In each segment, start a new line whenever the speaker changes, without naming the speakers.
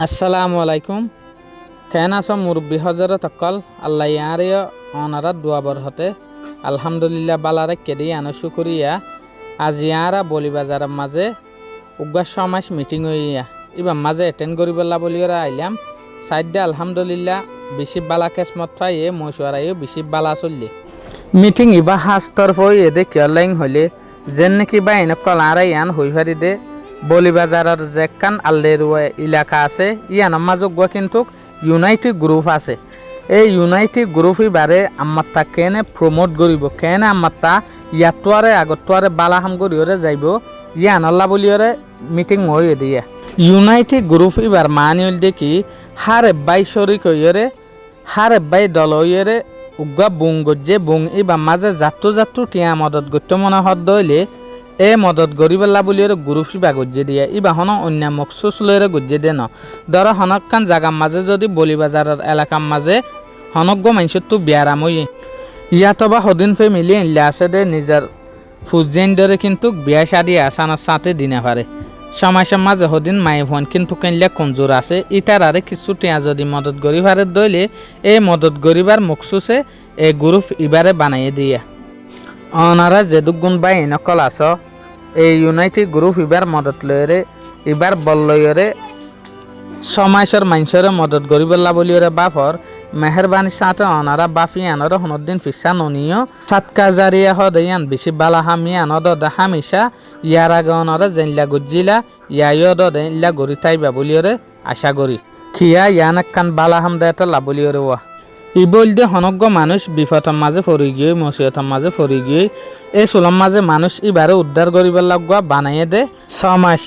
আসসালামু আলাইকুম। কেন আছো মুরব্বী হজরত অকল আল্লাহ ইয়ারে অনারা দুয়াবর হতে আলহামদুলিল্লাহ বালারে কেদি আনো শুকুরিয়া আজ ইয়ারা বলি বাজারের মাঝে উগ্র সমাজ মিটিং হইয়া এবার মাঝে অ্যাটেন্ড করিবেলা বলিওরা আইলাম সাইডে আলহামদুলিল্লাহ বেশি বালা কেসমত পাইয়ে মশুয়ারাইও বেশি বালা চললি মিটিং ইবা হাজ তরফ এদে কিয়লাইং হইলে যেন নাকি বা এনেকল আরাই আন হই ফারি দে বলিবাজারের যেখান আল্লের এলাকা আছে ইয়ানোর মাঝে কিন্তু ইউনাইটেড গ্রুপ আছে। এই ইউনাইটেড গ্রুপ এবারে আমার তা কেনে প্রমোট করিব কেনে আমার তা ইয়াতোয়ারে আগতোয়ারে বালাহাম করিওরে যাইব ইয়ানল্লা বলিওরে মিটিং হয়ে দিয়ে ইউনাইটেড গ্রুপ এবার মানিল দেখি হার এব্বাই শরিক হইরে হার এব্বাই দল হইরে উগা বুং গজ্জে বুং এবার মাঝে যাত্রু টিয়া মদত গত্য মনে হদ দইলে এ মদত গরিবেলা বুলিওরে গ্রুপ ইবা গজ্জে দিয়ে ইবা হন অন্য মকসুস লইরে গজ্জে দে ন ধর হনকান জাগার মাঝে যদি বলিবাজারের এলাকার মাঝে হনজ্ঞ মানুষের তো বিয়ারাম হই ইয়াত বা সদিন ফ্যামিলি এনলে আছে দে নিজের ফুজেন ধরে কিন্তু বিয়া শাদি আসানোর সাথে দিনে পারে সমাজের মাঝে সদিন মায়ে ভন কিন্তু কেনলে কমজোর আছে ইটার আরে কিছু টিয়া যদি মদত গরিবারে দইলে এই মদত গরিবার মকসুসে এই গ্রুপ ইবারে বানাইয়ে দিয়ে অনারা যেদুক গুণ বাই নকল আস এই ইউনাইটেড গ্রুপ ইবার মদত লয়রে ইবার বল লয়রে সমাজের মানুষের মদত গরিবেলা বলিওরে বাপর মেহরবানির সাথে অনারা বাফি আনর হনদিন ফিসা ননিও সাতকা জারিয়া হদাইয়ান বেশি বালা হামি আনদ হামিসা ইয়ার আগে অনরা জেনলা গুজিলা ইয়াইও দইলা গরি তাইবা বলিওরে আশা করি খিয়া ইয়ান কান বালা হাম দেয়তো লা বলিওরে ওয়া ই বলতে হনজ্ঞ মানুষ বিপথর মাঝে ফরি গিয়ে মসিয়তর মাঝে ফরি গিয়ে এই চুলর মাঝে মানুষ এবারে উদ্ধার করিবার লাগা বানাইয়ে দে ছমাস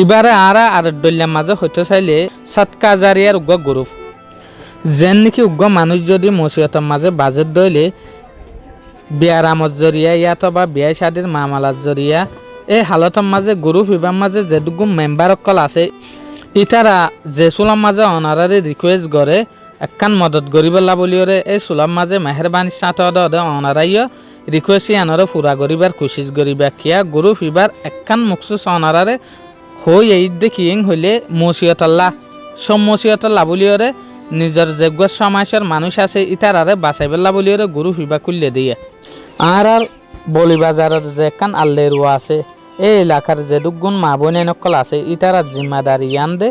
এবারে আর দলিয়ার মাঝে হইতে চাইলে সৎকা জারিয়ার উগ্র গ্রুপ যেন নাকি উগ্র মানুষ যদি মসিয়তর মাঝে বাজেট দইলে বিয়ার আমত জরিয়া ইয়াত বা বিয়া শাদির মামালার জরিয়া এই হালতর মাঝে গ্রুপ ইবার মাঝে যেটুকু মেম্বার অকল আছে ইতারা যে চুলার মাঝে অনারারে রিকোয়েস্ট করে একখান মদত গরিবেলা বলিওরে এই চুলার মাঝে মেহরবানির সাথে অনারাইও রিকোয়েস্ট আনরে ফুরা গরিবার কোশিশ গরিবা কিয়া গ্রুপ ইবার একখান মকসুস অনারারে হই এই দেখিং হইলে মসিয়তাল্লাহ সব মসিয়তাল্লাহ বলিওরে নিজের যোগ্য সমাজের মানুষ আছে ইতারারে বাঁচাইবেলা বলিওরে গ্রুপ ইবা খুললে দিয়ে আর বলিবাজারের যে একখান আল্লেরুয়া আছে এই এলাকার যেটুক গুণ মা বোনে নকল আছে ইতারা জিম্মাদারি ইয়ান দে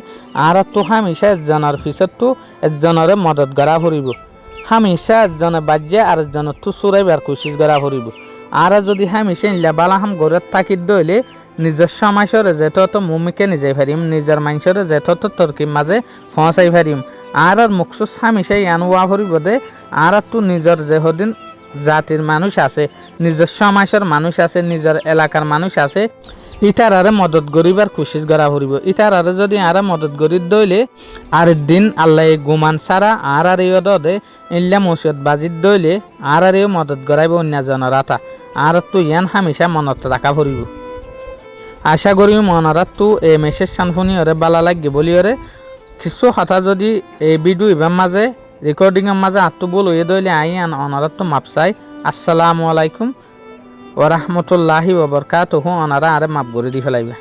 আর তো হামিশা একজনের পিছত তো একজনরে মদত করা ফুরিব হামিশা একজনে বাজ্যে আর একজনের তো চুরাইবার কোশিশ করা ফুরিব আর যদি হামিশা ইল্লা বালাহাম গড়ে থাকি দইলে নিজের সমাজের যেত মুমিকে নিজে ফারিম নিজের মানুষের যেত তর্কির মাঝে পৌঁছাই ফারিম আর মকসুস হামিশা ইয়ান ওয়া ফুরিব দে আর তো নিজের যে হদিন জাতির মানুষ আছে নিজের সমাজের মানুষ আছে নিজের এলাকার মানুষ আছে ইটারারে মদত গরিবার কোশিশ করা ফুরিব ইটারারে যদি আর মদত গরি দইলে আর দিন আল্লাহ গুমান সারা আর ইয় দে ইল্লা মসজিদ বাজিত দইলে আর মদত গড়াইব অন্যজনের আতা আর তো ইয়ান হামিশা মনত রাখা ফুরিব আশা করি মনারাত তো এই মেসেজ সানফুনি ওরে বালা লাগে বলি ওরে কিছু কথা যদি এই ভিডিও ইবার মাঝে রেকর্ডিংয়ের মাঝে আত্ম বল হয়ে দইলে আইয়ান অনারাত তো মাপ চাই। আসসালামু আলাইকুম ওয়া রাহমাতুল্লাহি ওয়া বারাকাতুহু অনারা আরে মাপ করে দি ফেলাইবে।